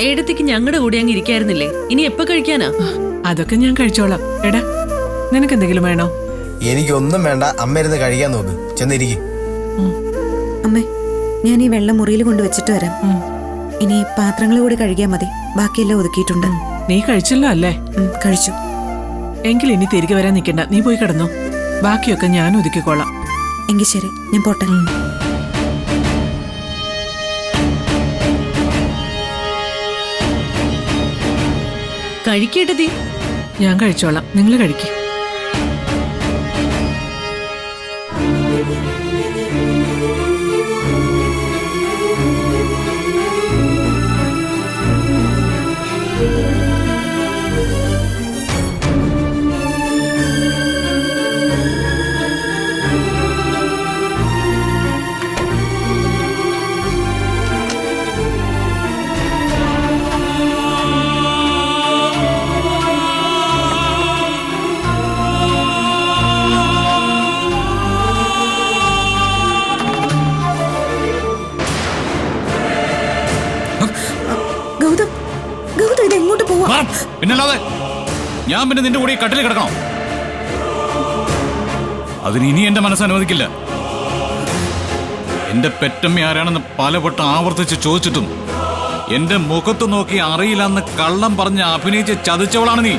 ഏടത്തേക്ക് ഞങ്ങളുടെ കൂടെ അങ്ങ് ഇരിക്കായിരുന്നില്ലേ? ഇനി എപ്പോ കഴിക്കാനാ? അതൊക്കെ ഞാൻ കഴിച്ചോളാം. എടാ, നിനക്ക് എന്തെങ്കിലും വേണോ? എനിക്കൊന്നും വേണ്ട, അമ്മ ഇരുന്ന് കഴിക്കാൻ നോക്ക്. ചെന്നിരിക്കും. അമ്മേ, ഞാൻ ഈ വെള്ളം മുറിയിൽ കൊണ്ടുവച്ചിട്ട് വരാം. ഇനി പാത്രങ്ങൾ കൂടി കഴുകിയാൽ മതി. ബാക്കിയെല്ലാം ഒതുക്കിയിട്ടുണ്ട്. നീ കഴിച്ചല്ലോ അല്ലേ? കഴിച്ചു. എങ്കിൽ ഇനി തിരികെ വരാൻ നിൽക്കണ്ട, നീ പോയി കിടന്നോ. ബാക്കിയൊക്കെ ഞാൻ ഒതുക്കിക്കോളാം. എങ്കിൽ ശരി, ഞാൻ പോട്ടെ. കഴിക്കേട്ടതി. ഞാൻ കഴിച്ചോളാം, നിങ്ങൾ കഴിക്ക്. ഗൗതം, ഗൗതം, ഇത് എങ്ങോട്ട് പോവാ? പിന്നല്ലാതെ ഞാൻ പിന്നെ നിന്റെ കൂടെ കട്ടിൽ കിടക്കണോ? അതിന് ഇനി എന്റെ മനസ്സ് അനുവദിക്കില്ല. എന്റെ പെറ്റമ്മ ആരാണെന്ന് പലവട്ടം ആവർത്തിച്ച് ചോദിച്ചിട്ടും എന്റെ മുഖത്ത് നോക്കി അറിയില്ലെന്ന് കള്ളം പറഞ്ഞ് അഭിനയിച്ച് ചതിച്ചവളാണ് നീ.